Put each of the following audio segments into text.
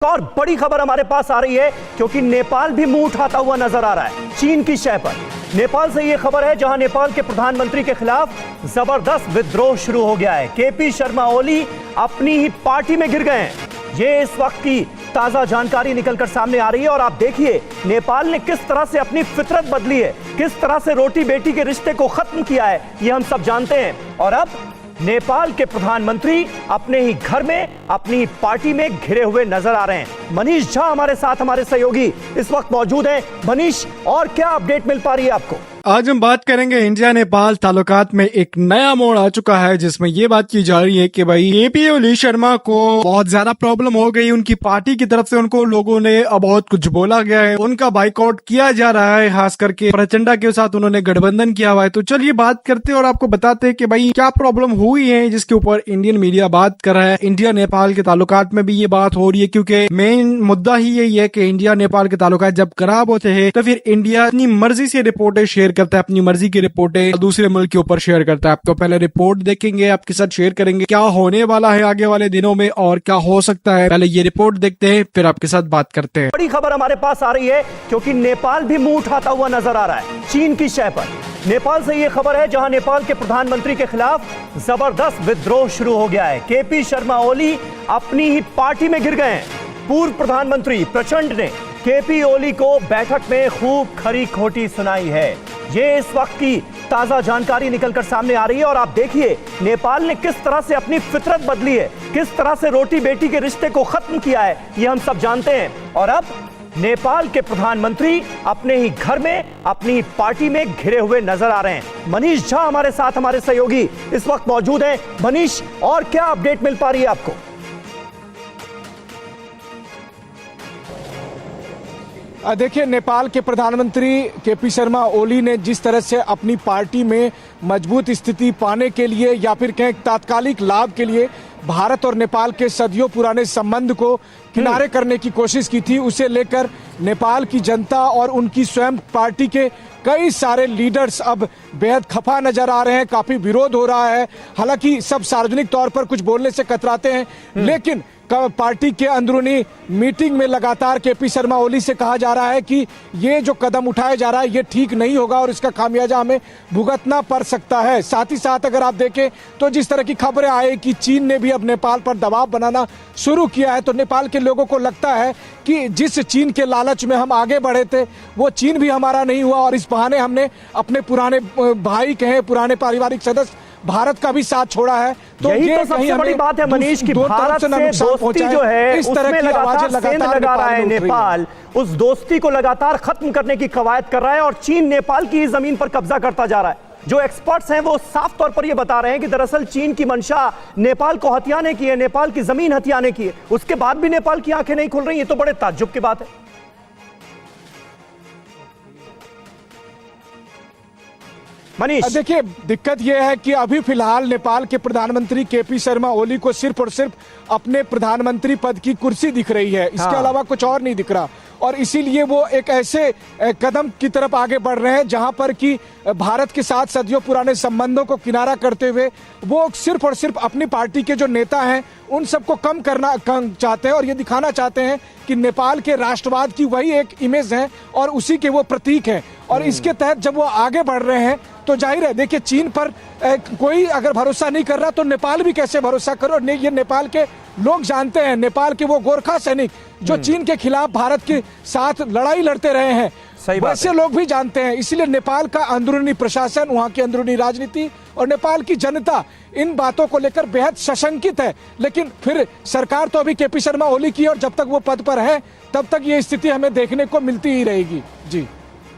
और बड़ी खबर हमारे पास आ रही है क्योंकि नेपाल भी मुंह उठाता हुआ नजर आ रहा है चीन की शय पर। नेपाल से यह खबर है जहां नेपाल के प्रधानमंत्री के खिलाफ जबरदस्त विद्रोह शुरू हो गया है। केपी शर्मा ओली अपनी ही पार्टी में गिर गए हैं। ये इस वक्त की ताजा जानकारी निकलकर सामने आ रही है और आप देखिए नेपाल ने किस तरह से अपनी फितरत बदली है, किस तरह से रोटी बेटी के रिश्ते को खत्म किया है, ये हम सब जानते हैं। और अब नेपाल के प्रधानमंत्री अपने ही घर में अपनी ही पार्टी में घिरे हुए नजर आ रहे हैं। मनीष झा हमारे साथ, हमारे सहयोगी इस वक्त मौजूद हैं। मनीष, और क्या अपडेट मिल पा रही है आपको? आज हम बात करेंगे इंडिया नेपाल ताल्लुकात में एक नया मोड़ आ चुका है जिसमें ये बात की जा रही है कि भाई केपी ओली शर्मा को बहुत ज्यादा प्रॉब्लम हो गई। उनकी पार्टी की तरफ से उनको लोगों ने बहुत कुछ बोला गया है, उनका बाइकआउट किया जा रहा है, खास करके प्रचंडा के साथ उन्होंने गठबंधन किया हुआ है। तो चलिए बात करते हैं और आपको बताते हैं कि भाई क्या प्रॉब्लम हुई है जिसके ऊपर इंडियन मीडिया बात कर रहा है। इंडिया नेपाल के ताल्लुकात में भी ये बात हो रही है क्योंकि मेन मुद्दा ही यही है कि इंडिया नेपाल के ताल्लुकात जब खराब होते हैं तो फिर इंडिया अपनी मर्जी से रिपोर्टें शेयर करता है, अपनी मर्जी की रिपोर्टें दूसरे मुल्क के ऊपर शेयर करता है। तो पहले रिपोर्ट देखेंगे, आपके साथ शेयर करेंगे क्या होने वाला है आगे वाले दिनों में और क्या हो सकता है। पहले ये रिपोर्ट देखते हैं फिर आपके साथ बात करते हैं। बड़ी खबर हमारे पास आ रही है क्योंकि नेपाल भी मुंह उठाता हुआ नजर आ रहा है चीन की शय पर। नेपाल से यह खबर है जहां नेपाल के प्रधानमंत्री के खिलाफ जबरदस्त विद्रोह शुरू हो गया है। केपी शर्मा ओली अपनी ही पार्टी में गिर गए हैं। पूर्व प्रधानमंत्री प्रचंड ने केपी ओली को बैठक में खूब खरी खोटी सुनाई है। ये इस वक्त की ताजा जानकारी निकलकर सामने आ रही है और आप देखिए नेपाल ने किस तरह से अपनी फितरत बदली है, किस तरह से रोटी बेटी के रिश्ते को खत्म किया है, ये हम सब जानते हैं। और अब नेपाल के प्रधानमंत्री अपने ही घर में अपनी ही पार्टी में घिरे हुए नजर आ रहे हैं। मनीष झा हमारे साथ, हमारे सहयोगी इस वक्त मौजूद हैं। मनीष, और क्या अपडेट मिल पा रही है आपको? देखिए, नेपाल के प्रधानमंत्री केपी शर्मा ओली ने जिस तरह से अपनी पार्टी में मजबूत स्थिति पाने के लिए या फिर कहें तात्कालिक लाभ के लिए भारत और नेपाल के सदियों पुराने संबंध को किनारे करने की कोशिश की थी, उसे लेकर नेपाल की जनता और उनकी स्वयं पार्टी के कई सारे लीडर्स अब बेहद खफा नजर आ रहे हैं। काफी विरोध हो रहा है। हालांकि सब सार्वजनिक तौर पर कुछ बोलने से कतराते हैं, लेकिन पार्टी के अंदरूनी मीटिंग में लगातार केपी शर्मा ओली से कहा जा रहा है कि ये जो कदम उठाया जा रहा है ये ठीक नहीं होगा और इसका खामियाजा हमें भुगतना पड़ सकता है। साथ ही साथ अगर आप देखें तो जिस तरह की खबरें आई कि चीन ने भी अब नेपाल पर दबाव बनाना शुरू किया है, तो नेपाल के लोगों को लगता है कि जिस चीन के लालच में हम आगे बढ़े थे वो चीन भी हमारा नहीं हुआ और इस बहाने हमने अपने पुराने भाई कहे, पुराने पारिवारिक सदस्य भारत का भी साथ छोड़ा है। तो यही तो सबसे बड़ी बात है मनीष की भारत से दोस्ती जो है उसमें लगातार सेंध लगा रहा है नेपाल, उस दोस्ती को लगातार खत्म करने की कवायद कर रहा है और चीन नेपाल की जमीन पर कब्जा करता जा रहा है। जो एक्सपर्ट्स हैं वो साफ तौर पर ये बता रहे हैं कि दरअसल चीन की मंशा नेपाल को हथियाने की है, नेपाल की जमीन हथियाने की है। उसके बाद भी नेपाल की आंखें नहीं खुल रही, ये तो बड़े ताज्जुब की बात है। मनीष, देखिए, दिक्कत यह है कि अभी फिलहाल नेपाल के प्रधानमंत्री केपी शर्मा ओली को सिर्फ और सिर्फ अपने प्रधानमंत्री पद की कुर्सी दिख रही है, इसके अलावा कुछ और नहीं दिख रहा और इसीलिए वो एक ऐसे कदम की तरफ आगे बढ़ रहे हैं जहां पर कि भारत के साथ सदियों पुराने संबंधों को किनारा करते हुए वो सिर्फ और सिर्फ अपनी पार्टी के जो नेता हैं उन सबको कम करना चाहते हैं और ये दिखाना चाहते हैं कि नेपाल के राष्ट्रवाद की वही एक इमेज है और उसी के वो प्रतीक हैं। और इसके तहत जब वो आगे बढ़ रहे हैं तो जाहिर है, देखिए, चीन पर कोई अगर भरोसा नहीं कर रहा तो नेपाल भी कैसे भरोसा करो। ये नेपाल के लोग जानते हैं, नेपाल के वो गोरखा सैनिक जो चीन के खिलाफ भारत के साथ लड़ाई लड़ते रहे हैं, वैसे लोग भी जानते हैं। इसलिए नेपाल का अंदरूनी प्रशासन, वहां की अंदरूनी राजनीति और नेपाल की जनता इन बातों को लेकर बेहद सशंकित है। लेकिन फिर सरकार तो अभी केपी शर्मा ओली की और जब तक वो पद पर है तब तक ये स्थिति हमें देखने को मिलती ही रहेगी। जी,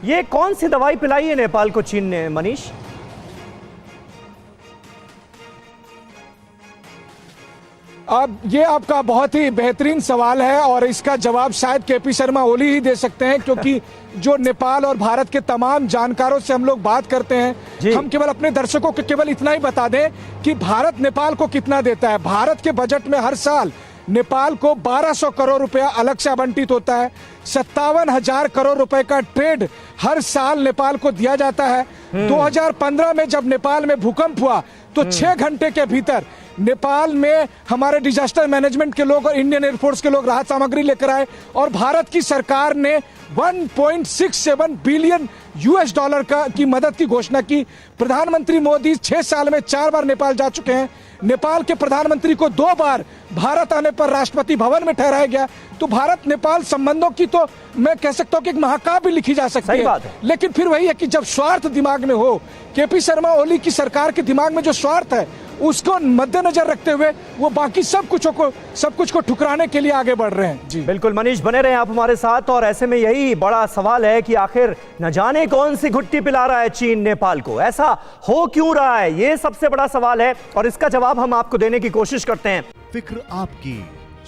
ये कौन सी दवाई पिलाई है नेपाल को चीन ने, मनीष? अब ये आपका बहुत ही बेहतरीन सवाल है और इसका जवाब शायद केपी शर्मा ओली ही दे सकते हैं, क्योंकि जो नेपाल और भारत के तमाम जानकारों से हम लोग बात करते हैं, हम केवल अपने दर्शकों को केवल इतना ही बता दें कि भारत नेपाल को कितना देता है। भारत के बजट में हर साल नेपाल को 1200 करोड़ रुपया अलग से आवंटित होता है। 57,000 करोड़ रुपए का ट्रेड हर साल नेपाल को दिया जाता है। 2015 में जब नेपाल में भूकंप हुआ तो 6 घंटे के भीतर नेपाल में हमारे डिजास्टर मैनेजमेंट के लोग और इंडियन एयरफोर्स के लोग राहत सामग्री लेकर आए और भारत की सरकार ने 1.67 बिलियन US डॉलर की मदद की घोषणा की। प्रधानमंत्री मोदी 6 साल में 4 बार नेपाल जा चुके हैं। नेपाल के प्रधानमंत्री को 2 बार भारत आने पर राष्ट्रपति भवन में ठहराया गया। तो भारत नेपाल संबंधों की तो मैं कह सकता हूं कि एक महाकाव्य लिखी जा सकती है। बात है। लेकिन फिर वही है कि जब स्वार्थ दिमाग में हो, केपी शर्मा ओली की सरकार के दिमाग में जो स्वार्थ है उसको मद्देनजर रखते हुए वो बाकी सब कुछ को ठुकराने के लिए आगे बढ़ रहे हैं। जी बिल्कुल मनीष, बने रहे आप हमारे साथ। और ऐसे में यही बड़ा सवाल है कि आखिर न जाने कौन सी घुट्टी पिला रहा है चीन नेपाल को, ऐसा हो क्यों रहा है, ये सबसे बड़ा सवाल है और इसका जवाब हम आपको देने की कोशिश करते हैं। फिक्र आपकी,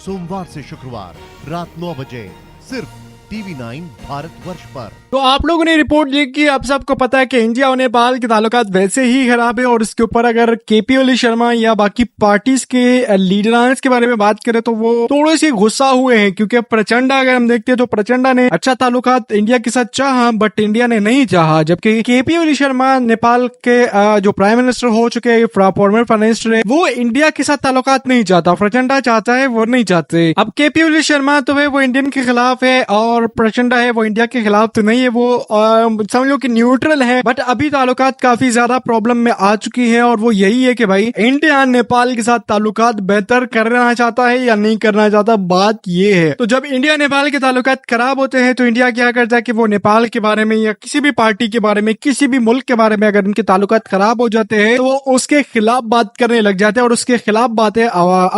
सोमवार से शुक्रवार रात 9 बजे सिर्फ TV9 भारतवर्ष पर। तो आप लोगों ने रिपोर्ट देखी, आप सबको पता है कि इंडिया और नेपाल के ताल्लुकात वैसे ही खराब है और इसके ऊपर अगर केपी ओली शर्मा या बाकी पार्टीज के लीडर्स के बारे में बात करें तो वो थोड़े से गुस्सा हुए हैं, क्योंकि प्रचंडा अगर हम देखते हैं तो प्रचंडा ने अच्छा ताल्लुकात इंडिया के साथ चाहा बट इंडिया ने नहीं चाहा, जबकि केपी ओली शर्मा नेपाल के जो प्राइम मिनिस्टर हो चुके हैं, फॉर्मर प्राइम मिनिस्टर है, वो इंडिया के साथ ताल्लुकात नहीं चाहता। प्रचंडा चाहता है, वो नहीं चाहते। अब केपी ओली शर्मा तो है वो इंडियन के खिलाफ है और प्रचंडा है वो इंडिया के खिलाफ तो नहीं है, वो समझ लो कि न्यूट्रल है। बट अभी ताल्लुकात काफी ज्यादा प्रॉब्लम में आ चुकी है और वो यही है कि भाई इंडिया नेपाल के साथ ताल्लुकात बेहतर करना चाहता है या नहीं करना चाहता, बात ये है। तो जब इंडिया नेपाल के ताल्लुकात खराब होते हैं तो इंडिया क्या करता है कि वो नेपाल के बारे में या किसी भी पार्टी के बारे में, किसी भी मुल्क के बारे में अगर उनके ताल्लुकात खराब हो जाते हैं तो वो उसके खिलाफ बात करने लग जाते हैं और उसके खिलाफ बातें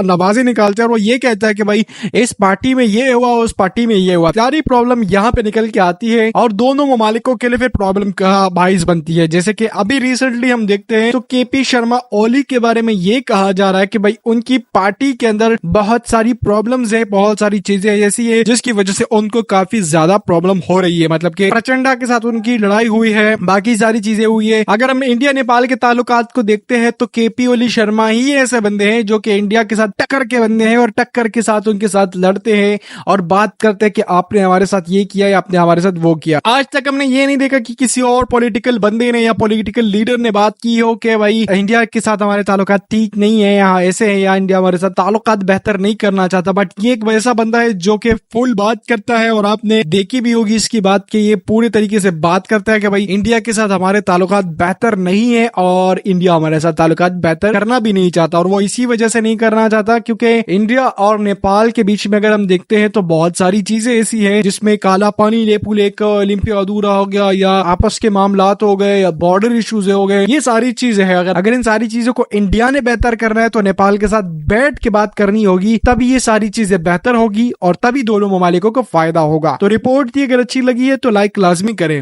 नवाजे निकालते हैं और वो ये कहता है कि भाई इस पार्टी में ये हुआ, उस पार्टी में ये हुआ। सारी प्रॉब्लम यहाँ पे निकल के आती है और दोनों ममालिकों के लिए फिर प्रॉब्लम का बाइस बनती है। जैसे कि अभी रिसेंटली हम देखते हैं तो केपी शर्मा ओली के बारे में ये कहा जा रहा है कि भाई उनकी पार्टी के अंदर बहुत सारी प्रॉब्लम्स है, बहुत सारी चीजें ऐसी है जिसकी वजह से उनको काफी ज्यादा प्रॉब्लम हो रही है। मतलब कि प्रचंडा के साथ उनकी लड़ाई हुई है, बाकी सारी चीजें हुई है। अगर हम इंडिया नेपाल के ताल्लुकात को देखते हैं तो केपी ओली शर्मा ही ऐसे बंदे हैं जो कि इंडिया के साथ टक्कर के बंदे हैं और टक्कर के साथ उनके साथ लड़ते हैं और बात करते हैं कि आपने हमारे साथ ये किया या आपने हमारे साथ वो किया। आज तक हमने ये नहीं देखा कि किसी और पॉलिटिकल बंदे ने या पॉलिटिकल लीडर ने बात की हो कि भाई इंडिया के साथ हमारे ताल्लुकात ठीक नहीं है, यहाँ ऐसे है, या इंडिया हमारे साथ ताल्लुकात बेहतर नहीं करना चाहता। बट ये एक वैसा बंदा है जो कि फुल बात करता है और आपने देखी भी होगी इसकी बात कि ये पूरी तरीके से बात करता है कि भाई इंडिया के साथ हमारे ताल्लुकात बेहतर नहीं है और इंडिया हमारे साथ ताल्लुकात बेहतर करना भी नहीं चाहता। और वो इसी वजह से नहीं करना चाहता क्योंकि इंडिया और नेपाल के बीच में अगर हम देखते हैं तो बहुत सारी चीजें ऐसी है जिसमें काला पानी लेपू लेकर ओलंपिया अधूरा हो गया या आपस के मामलात हो गए या बॉर्डर इश्यूज हो गए, ये सारी चीजें हैं। अगर इन सारी चीजों को इंडिया ने बेहतर करना है तो नेपाल के साथ बैठ के बात करनी होगी, तभी ये सारी चीजें बेहतर होगी और तभी दोनों ममालिकों को फायदा होगा। तो रिपोर्ट थी, अगर अच्छी लगी है तो लाइक लाजमी करें।